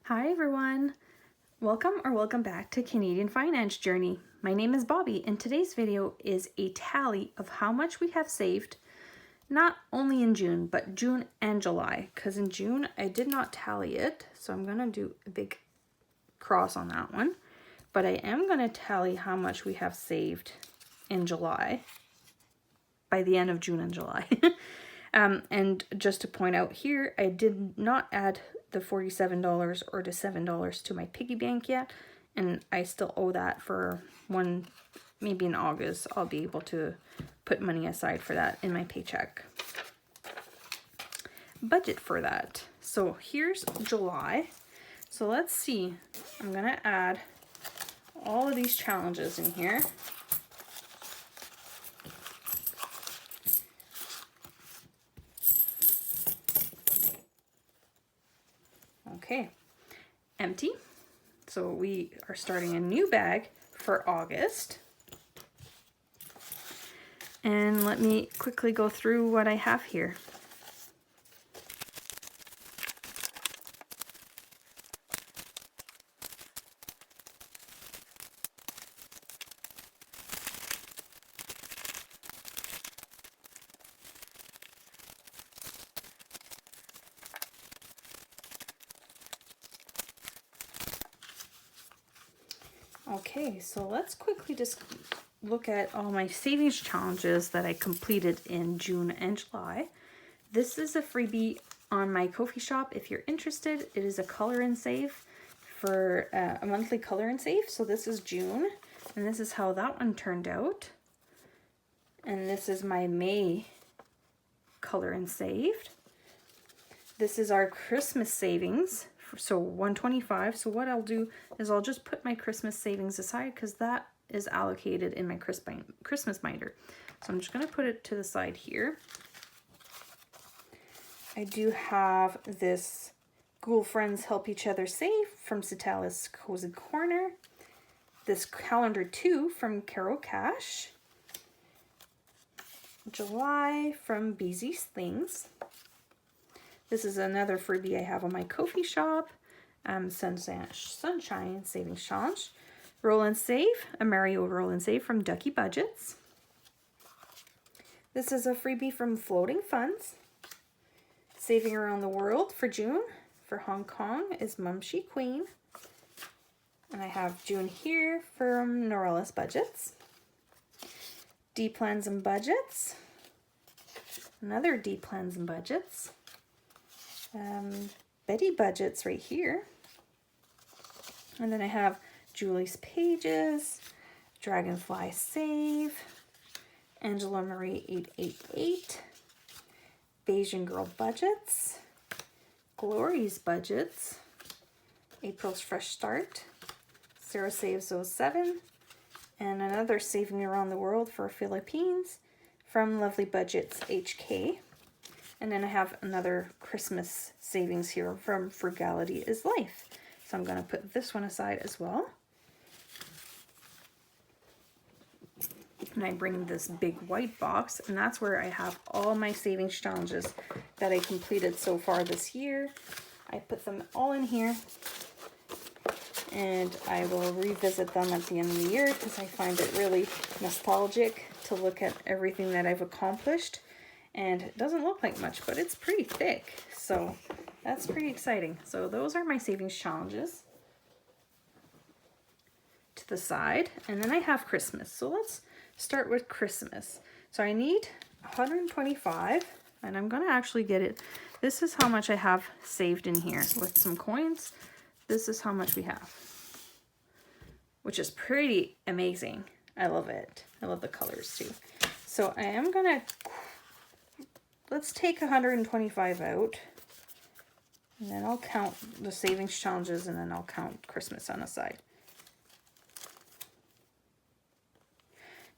Hi everyone! Welcome back to Canadian Finance Journey. My name is Bobby and today's video is a tally of how much we have saved, not only in June, but June and July. Because in June I did not tally it, so I'm going to do a big cross on that one. But I am going to tally how much we have saved in July, by the end of June and July. And just to point out here, I did not add the $47 or the $7 to my piggy bank yet, and I still owe that for maybe in August I'll be able to put money aside for that in my paycheck. Budget for that. So here's July. So let's see, I'm gonna add all of these challenges in here. Okay, empty. So we are starting a new bag for August. And let me quickly go through what I have here. Okay, so let's quickly just look at all my savings challenges that I completed in June and July. This is a freebie on my Kofi shop. If you're interested, it is a color and save for a monthly color and save. So this is June, and this is how that one turned out. And this is my May color and saved. This is our Christmas savings. So 125. So what I'll do is I'll just put my Christmas savings aside because that is allocated in my Christmas binder. So I'm just going to put it to the side here. I do have this Ghoul Friends Help Each Other Save from Satala's Cozy Corner. This Calendar 2 from Carol Cash. July from BZ's Things. This is another freebie I have on my Kofi shop. Sunshine Savings Challenge. Roll and Save, a Mario Roll and Save from Ducky Budgets. This is a freebie from Floating Funds. Saving Around the World for June. For Hong Kong is Mum She Queen. And I have June here from Norella's Budgets. D Plans and Budgets. Another D Plans and Budgets. Betty Budgets right here. And then I have Julie's Pages, Dragonfly Save, Angela Marie 888, Bayesian Girl Budgets, Glory's Budgets, April's Fresh Start, Sarah Saves 07, and another Saving Around the World for Philippines from Lovely Budgets HK. And then I have another Christmas savings here from Frugality is Life. So I'm going to put this one aside as well. And I bring this big white box, and that's where I have all my savings challenges that I completed so far this year. I put them all in here, and I will revisit them at the end of the year because I find it really nostalgic to look at everything that I've accomplished. And it doesn't look like much, but it's pretty thick. So that's pretty exciting. So those are my savings challenges to the side. And then I have Christmas. So let's start with Christmas. So I need 125, and I'm going to actually get it. This is how much I have saved in here with some coins. This is how much we have, which is pretty amazing. I love it. I love the colors too. So I am going to... Let's take 125 out, and then I'll count the savings challenges, and then I'll count Christmas on the side.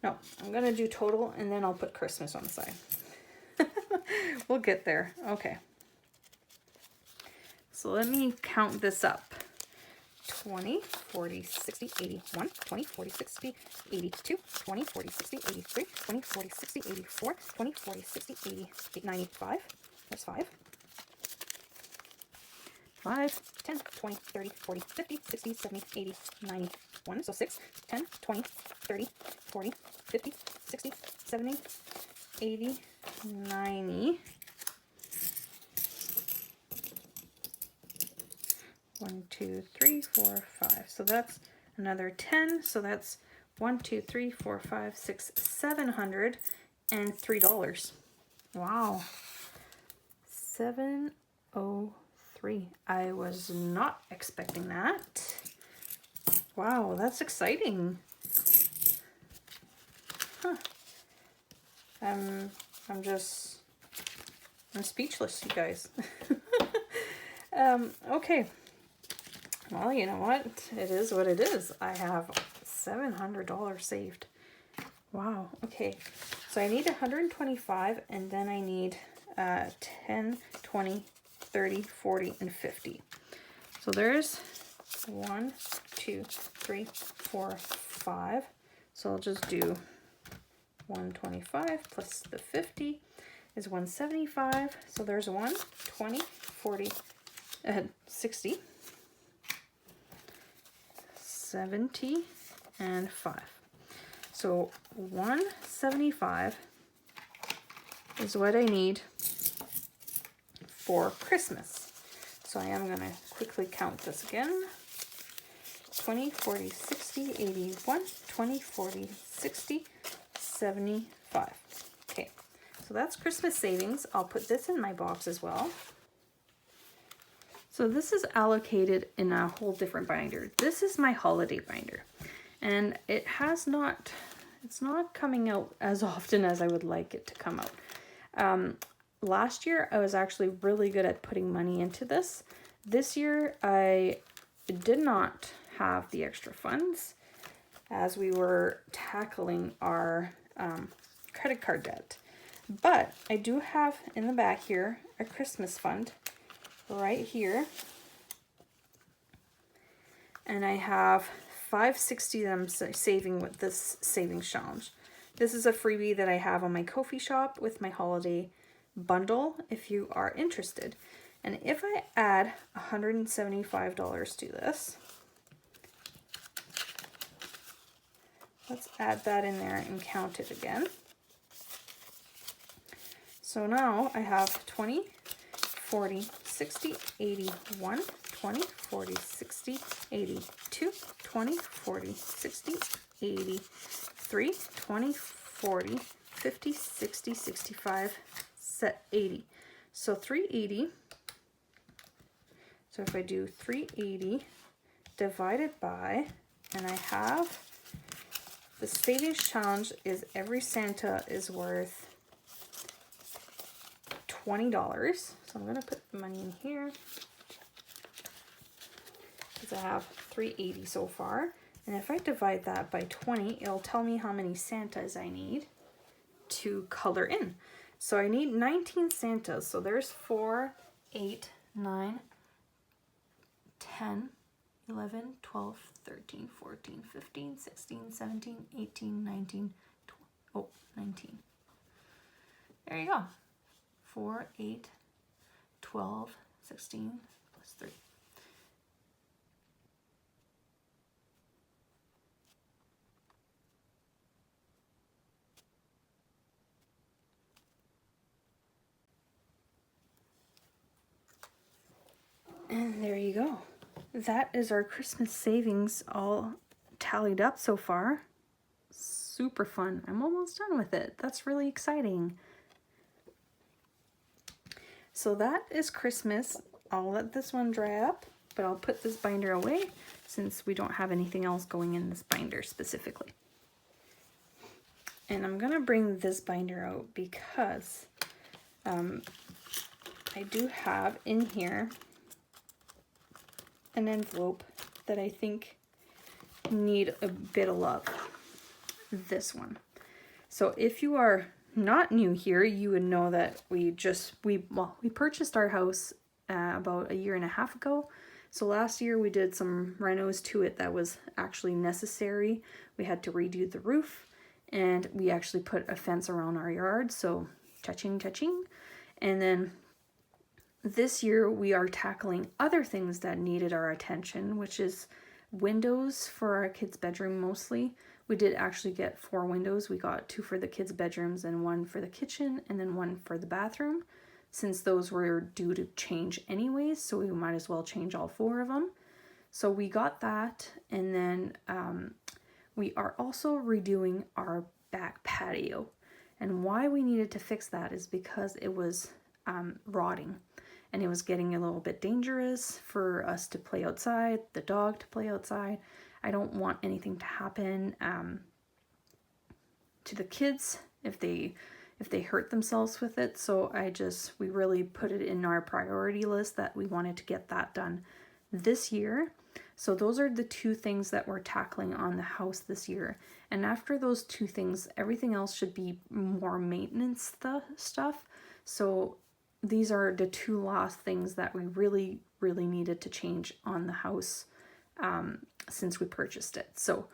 No, I'm going to do total, and then I'll put Christmas on the side. We'll get there. Okay. So let me count this up. 20, 40, 60, 81, 20, 40, 60, 82, 20, 40, 60, 83, 20, 40, 60, 84, 20, 40, 60, 80, 95. That's 5. 5, 10, 20, 30, 40, 50, 60, 70, 80, 90, 1. So 6, 10, 20, 30, 40, 50, 60, 70, 80, 90. 1, 2, 3, 4, 5. So that's another 10. So that's 1, 2, 3, 4, 5, 6, $703. Wow. 703. I was not expecting that. Wow, that's exciting. Huh. I'm speechless, you guys. Okay. Well, you know what? It is what it is. I have $700 saved. Wow. Okay. So I need 125, and then I need 10, 20, 30, 40, and 50. So there's 1, 2, 3, 4, 5. So I'll just do 125 plus the 50 is 175. So there's 1, 20, 40, 60, 70, and 5. So 175 is what I need for Christmas. So I am going to quickly count this again. 20, 40, 60, 81, 20, 40, 60, 75. Okay, so that's Christmas savings. I'll put this in my box as well. So this is allocated in a whole different binder. This is my holiday binder, and it's not coming out as often as I would like it to come out. Last year I was actually really good at putting money into this. This year I did not have the extra funds as we were tackling our credit card debt. But I do have in the back here a Christmas fund right here, and I have $560 that I'm saving with this savings challenge. This is a freebie that I have on my Kofi shop with my holiday bundle if you are interested. And if I add $175 to this, let's add that in there and count it again. So now I have 20, 40, 60, 81, 20, 40, 60, 82, 20, 40, 60, 83, 20, 40, 50, 60, 65, 80. So 380. So if I do 380 divided by, and I have the savings challenge is every Santa is worth $20. So I'm going to put the money in here because I have 380 so far. And if I divide that by 20, it'll tell me how many Santas I need to color in. So I need 19 Santas. So there's 4, 8, 9, 10, 11, 12, 13, 14, 15, 16, 17, 18, 19, 19. There you go. 4, 8, 12, 16, plus 3. And there you go. That is our Christmas savings all tallied up so far. Super fun. I'm almost done with it. That's really exciting. So that is Christmas. I'll let this one dry up, but I'll put this binder away since we don't have anything else going in this binder specifically. And I'm going to bring this binder out because I do have in here an envelope that I think need a bit of love. This one. So if you are not new here, you would know that we purchased our house about 1.5 years ago. So last year we did some renos to it that was actually necessary. We had to redo the roof, and we actually put a fence around our yard. So cha-ching, cha-ching. And then this year we are tackling other things that needed our attention, which is windows for our kids' bedroom mostly. We did actually get 4 windows. We got 2 for the kids' bedrooms and 1 for the kitchen and then 1 for the bathroom, since those were due to change anyways, so we might as well change all 4 of them. So we got that, and then we are also redoing our back patio. And why we needed to fix that is because it was rotting, and it was getting a little bit dangerous for us to play outside, the dog to play outside. I don't want anything to happen to the kids if they hurt themselves with it. So we really put it in our priority list that we wanted to get that done this year. So those are the 2 things that we're tackling on the house this year. And after those 2 things, everything else should be more maintenance stuff. So these are the 2 last things that we really, really needed to change on the house since we purchased it. So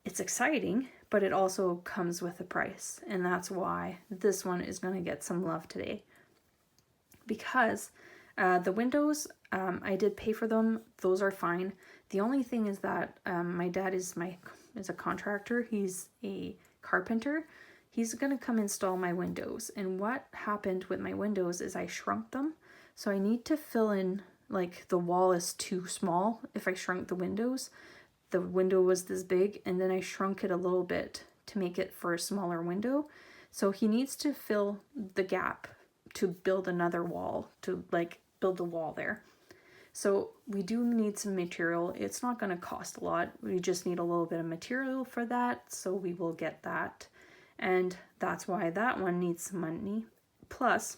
it's exciting, but it also comes with a price. And that's why this one is going to get some love today. Because the windows, I did pay for them. Those are fine. The only thing is that my dad is a contractor. He's a carpenter. He's going to come install my windows. And what happened with my windows is I shrunk them. So I need to fill in, like, the wall is too small. If I shrunk the windows, the window was this big, and then I shrunk it a little bit to make it for a smaller window. So he needs to fill the gap to build another wall, to like build a wall there. So we do need some material. It's not going to cost a lot. We just need a little bit of material for that. So we will get that. And that's why that one needs some money. Plus,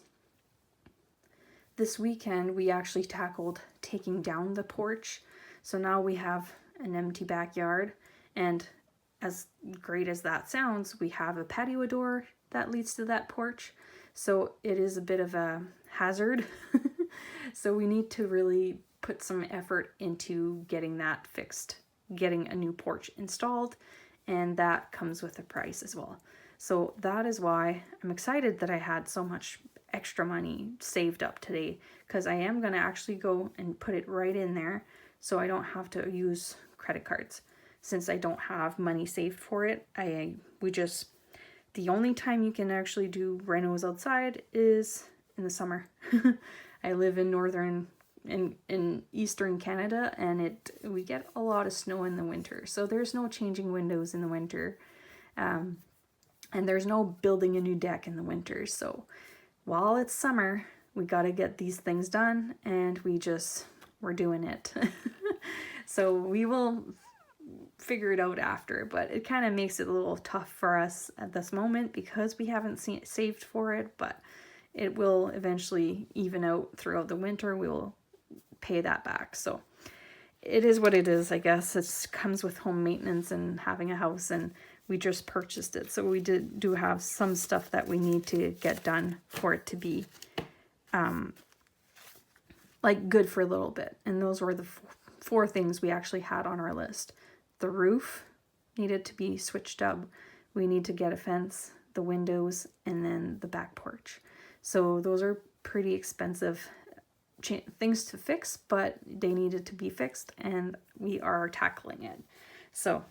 this weekend we actually tackled taking down the porch. So now we have an empty backyard, and as great as that sounds, we have a patio door that leads to that porch. So it is a bit of a hazard. So we need to really put some effort into getting that fixed, getting a new porch installed, and that comes with a price as well. So that is why I'm excited that I had so much extra money saved up today, because I am going to actually go and put it right in there so I don't have to use credit cards. Since I don't have money saved for it, the only time you can actually do renos outside is in the summer. I live in eastern Canada, and we get a lot of snow in the winter. So there's no changing windows in the winter. And there's no building a new deck in the winter. So while it's summer, we got to get these things done, and we're doing it. So we will figure it out after, but it kind of makes it a little tough for us at this moment because we haven't saved for it, but it will eventually even out throughout the winter. We will pay that back. So it is what it is, I guess. It comes with home maintenance and having a house, and we just purchased it. So we do have some stuff that we need to get done for it to be like good for a little bit. And those were the 4 things we actually had on our list. The roof needed to be switched up. We need to get a fence, the windows, and then the back porch. So those are pretty expensive things to fix, but they needed to be fixed, and we are tackling it. So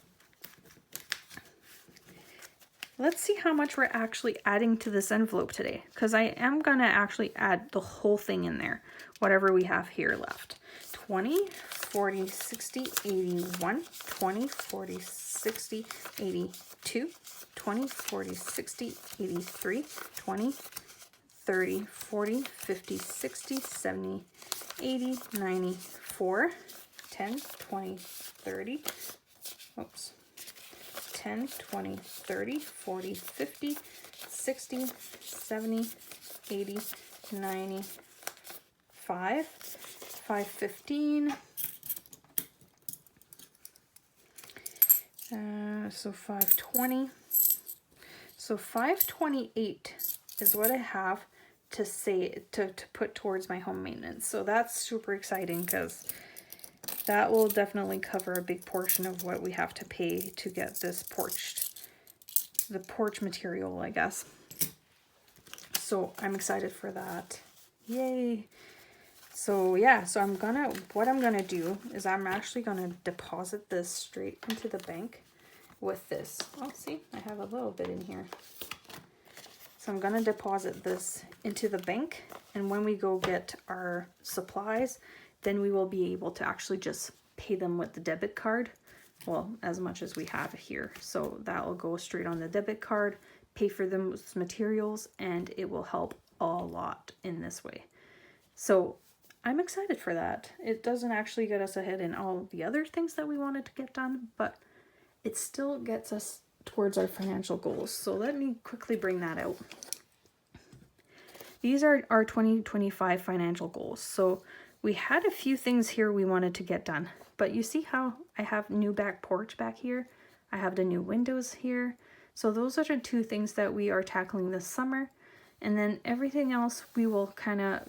let's see how much we're actually adding to this envelope today, because I am going to actually add the whole thing in there, whatever we have here left. 20, 40, 60, 81, 20, 40, 60, 82, 20, 40, 60, 83, 20, 30, 40, 50, 60, 70, 80, 94, 10, 20, 30, oops, 10, 20, 30, 40, 50, 60, 70, 80, 95, 515, so 520, so 528 is what I have to put towards my home maintenance. So that's super exciting, because that will definitely cover a big portion of what we have to pay to get this the porch material, I guess. So I'm excited for that. Yay. So yeah, so what I'm gonna do is I'm actually gonna deposit this straight into the bank with this. Oh, see, I have a little bit in here. So I'm gonna deposit this into the bank, and when we go get our supplies, then we will be able to actually just pay them with the debit card. Well, as much as we have here. So that will go straight on the debit card, pay for those materials, and it will help a lot in this way. So I'm excited for that. It doesn't actually get us ahead in all the other things that we wanted to get done, but it still gets us towards our financial goals. So let me quickly bring that out. These are our 2025 financial goals. So we had a few things here we wanted to get done, but you see how I have new back porch back here? I have the new windows here. So those are the two things that we are tackling this summer. And then everything else we will kind of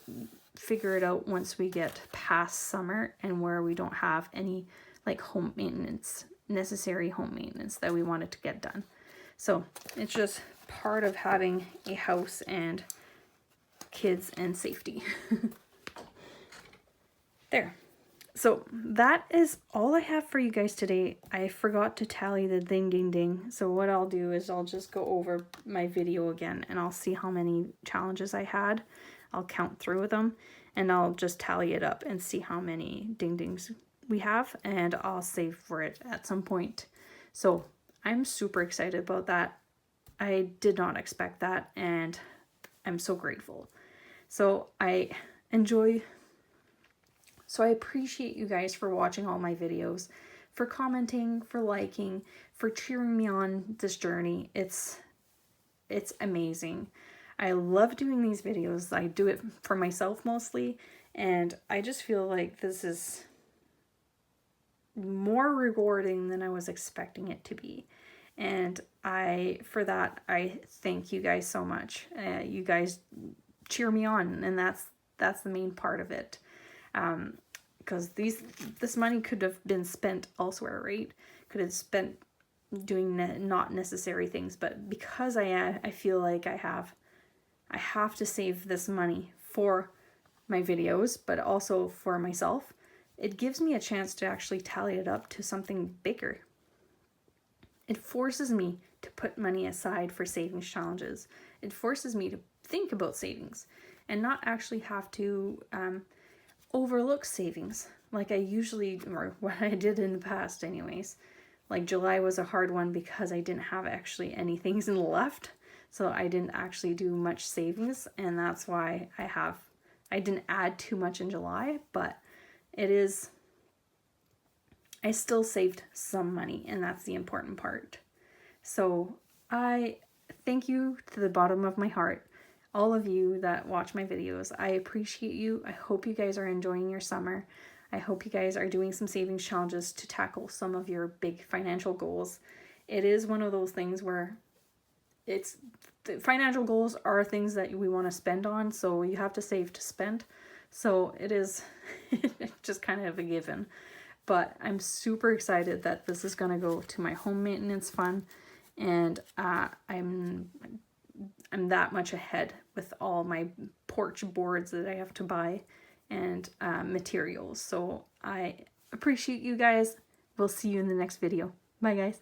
figure it out once we get past summer and where we don't have any like home maintenance, necessary home maintenance that we wanted to get done. So it's just part of having a house and kids and safety. There. So that is all I have for you guys today. I forgot to tally the ding ding ding. So what I'll do is I'll just go over my video again and I'll see how many challenges I had. I'll count through them and I'll just tally it up and see how many ding dings we have, and I'll save for it at some point. So I'm super excited about that. I did not expect that and I'm so grateful. So I appreciate you guys for watching all my videos, for commenting, for liking, for cheering me on this journey. It's amazing. I love doing these videos. I do it for myself mostly, and I just feel like this is more rewarding than I was expecting it to be. And for that, I thank you guys so much. You guys cheer me on, and that's the main part of it. Because this money could have been spent elsewhere, right? Could have spent doing not necessary things, but because I feel like I have to save this money for my videos, but also for myself. It gives me a chance to actually tally it up to something bigger. It forces me to put money aside for savings challenges. It forces me to think about savings and not actually have to overlook savings like I usually, or what I did in the past anyways. Like July was a hard one because I didn't have actually any things left. So I didn't actually do much savings, and that's why I didn't add too much in July, but I still saved some money, and that's the important part. So I thank you to the bottom of my heart, all of you that watch my videos. I appreciate you. I hope you guys are enjoying your summer. I hope you guys are doing some savings challenges to tackle some of your big financial goals. It is one of those things where the financial goals are things that we want to spend on, so you have to save to spend. So it is just kind of a given. But I'm super excited that this is going to go to my home maintenance fund, and I'm that much ahead with all my porch boards that I have to buy and materials. So I appreciate you guys. We'll see you in the next video. Bye guys.